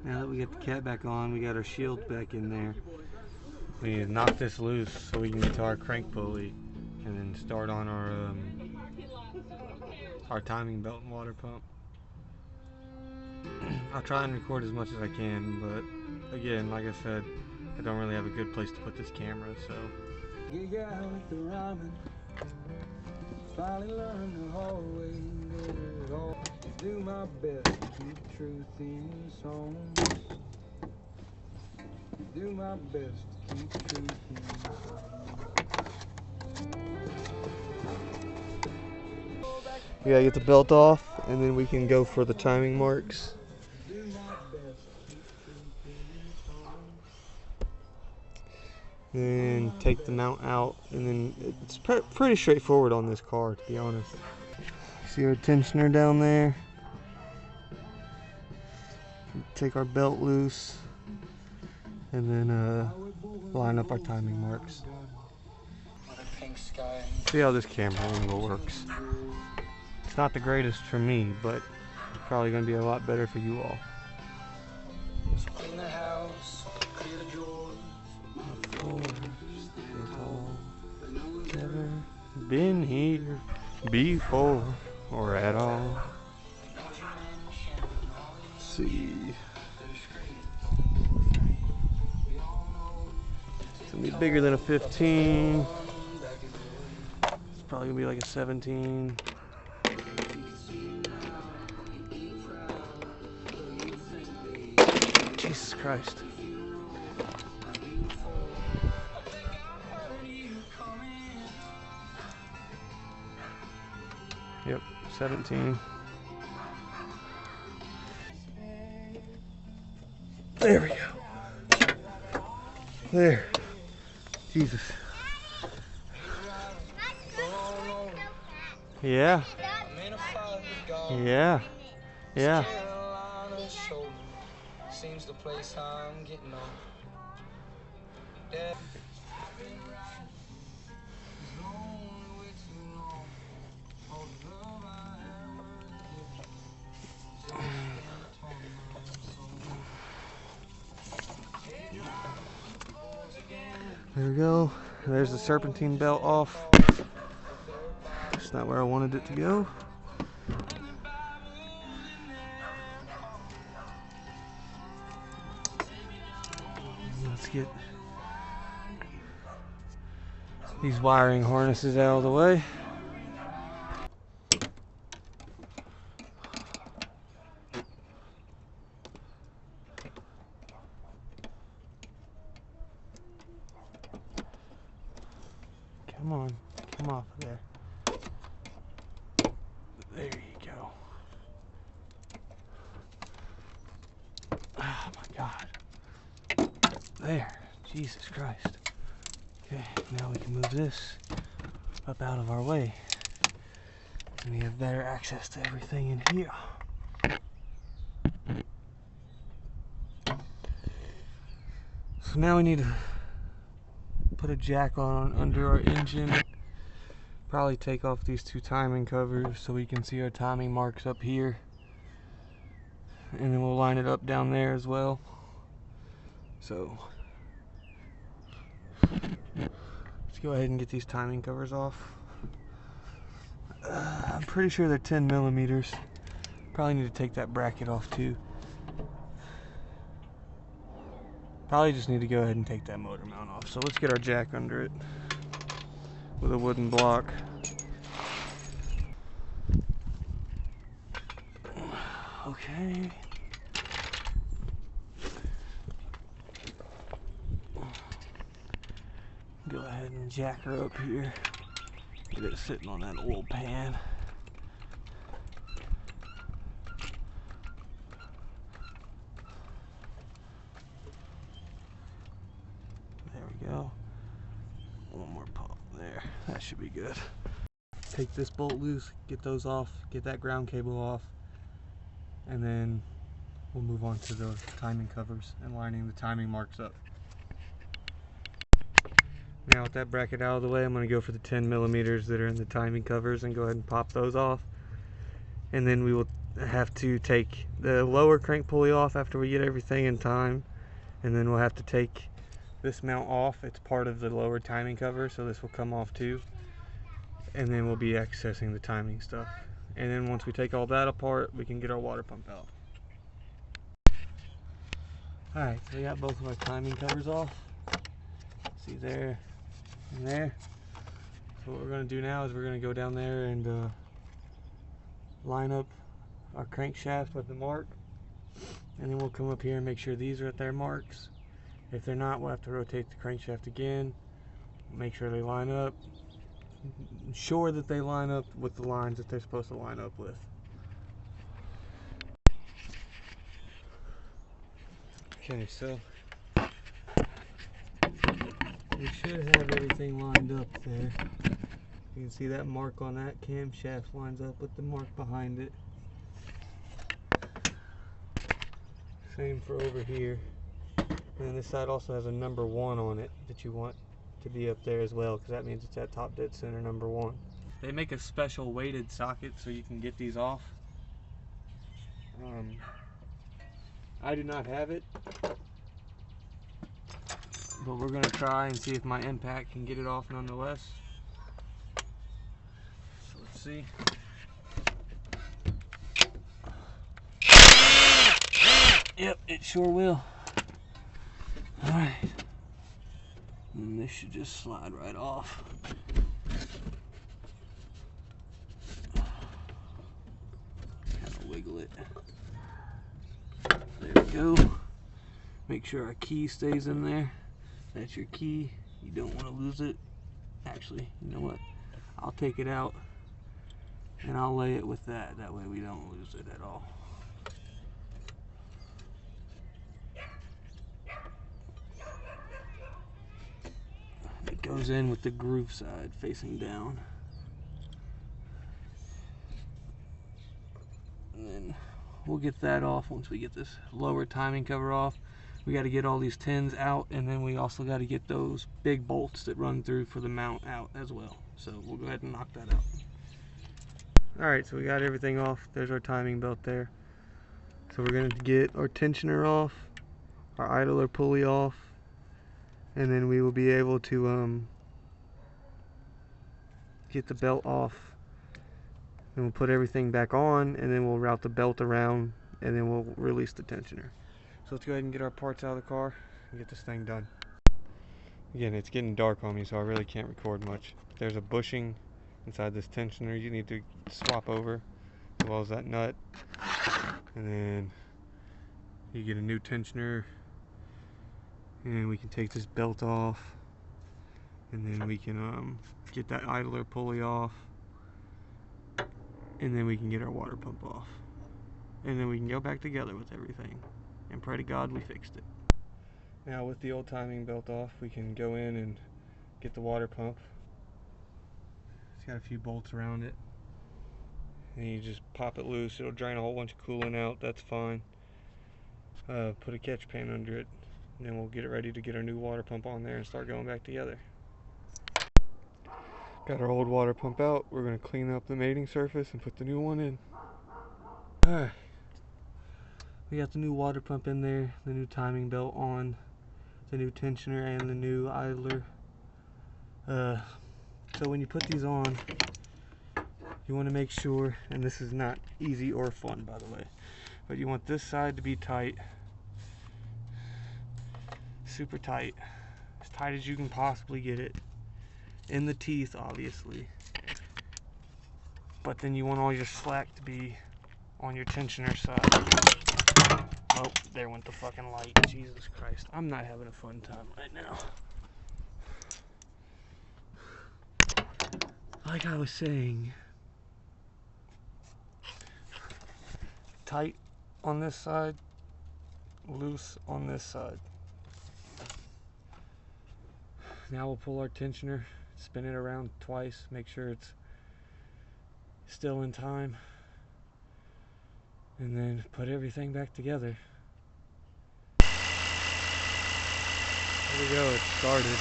Now that we get the cat back on, we got our shield back in there. We need to knock this loose so we can get to our crank pulley and then start on our timing belt and water pump. I'll try and record as much as I can, but again, like I said, I don't really have a good place to put this camera, so. Gig out with the ramen. Finally learned the hard way. Do my best to keep truth in songs. Do my best to keep truth in songs. We gotta get the belt off, and then we can go for the timing marks. And take the mount out, and then it's pretty straightforward on this car, to be honest. See our tensioner down there. Take our belt loose, and then line up our timing marks. See how this camera angle works. It's not the greatest for me, but it's probably going to be a lot better for you all. Clean the house, clear the drawers. Never been here before or at all. Let's see. It's gonna be bigger than a 15. It's probably gonna be like a 17. Jesus Christ. Yep, 17. There we go. There. Jesus. Yeah. Yeah. Yeah. Seems the place I'm getting on. There we go. There's the serpentine belt off. It's not where I wanted it to go. Let's get these wiring harnesses out of the way. Come on, come off of there. There you go. Oh my God. There, Jesus Christ. Okay, now we can move this up out of our way. And we have better access to everything in here. So now we need to put a jack on under our engine. Probably take off these two timing covers so we can see our timing marks up here. And then we'll line it up down there as well. So let's go ahead and get these timing covers off. I'm pretty sure they're 10 millimeters. Probably need to take that bracket off too. Probably just need to go ahead and take that motor mount off. So let's get our jack under it with a wooden block. Okay. Go ahead and jack her up here. Get it sitting on that oil pan. There we go. One more pump there. That should be good. Take this bolt loose, get those off, get that ground cable off, and then we'll move on to the timing covers and lining the timing marks up. Now with that bracket out of the way, I'm going to go for the 10 millimeters that are in the timing covers and go ahead and pop those off. And then we will have to take the lower crank pulley off after we get everything in time, and then we'll have to take this mount off. It's part of the lower timing cover, so this will come off too, and then we'll be accessing the timing stuff. And then once we take all that apart, we can get our water pump out. Alright, so we got both of our timing covers off. See there and there. So what we're going to do now is we're going to go down there and line up our crankshaft with the mark, and then we'll come up here and make sure these are at their marks. If they're not, we'll have to rotate the crankshaft again, make sure they line up, ensure that they line up with the lines that they're supposed to line up with. Okay, so we should have everything lined up there. You can see that mark on that camshaft lines up with the mark behind it. Same for over here. And then this side also has a number 1 on it that you want to be up there as well, because that means it's at top dead center number 1. They make a special weighted socket so you can get these off. I do not have it, but we're going to try and see if my impact can get it off nonetheless. So let's see. Yep, it sure will. Alright. And this should just slide right off. Kind of wiggle it. There we go. Make sure our key stays in there. That's your key. You don't want to lose it. Actually, you know what? I'll take it out and I'll lay it with that. That way we don't lose it at all. It goes in with the groove side facing down. And then we'll get that off once we get this lower timing cover off. We got to get all these tins out, and then we also got to get those big bolts that run through for the mount out as well. So we'll go ahead and knock that out. Alright, so we got everything off. There's our timing belt there. So we're going to get our tensioner off, our idler pulley off, and then we will be able to get the belt off. And we'll put everything back on, and then we'll route the belt around, and then we'll release the tensioner. So let's go ahead and get our parts out of the car and get this thing done. Again, it's getting dark on me, so I really can't record much. There's a bushing inside this tensioner you need to swap over, as well as that nut. And then you get a new tensioner, and we can take this belt off, and then we can get that idler pulley off, and then we can get our water pump off, and then we can go back together with everything and pray to God we fixed it. Now with the old timing belt off, we can go in and get the water pump. It's got a few bolts around it, and you just pop it loose. It'll drain a whole bunch of coolant out. That's fine. Put a catch pan under it, and then we'll get it ready to get our new water pump on there and start going back together. Got our old water pump out. We're going to clean up the mating surface and put the new one in. Alright, we got the new water pump in there, the new timing belt on, the new tensioner, and the new idler. So when you put these on, you want to make sure, and this is not easy or fun by the way, but you want this side to be tight, super tight, as tight as you can possibly get it, in the teeth obviously, but then you want all your slack to be on your tensioner side. Oh, there went the fucking light. Jesus Christ, I'm not having a fun time right now. Like I was saying, tight on this side, loose on this side. Now we'll pull our tensioner, spin it around twice, make sure it's still in time, and then put everything back together. There we go, it started.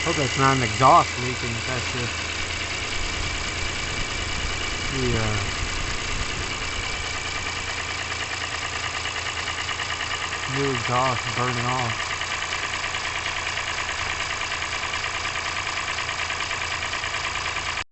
Hope that's not an exhaust leaking. That's just the new exhaust burning off.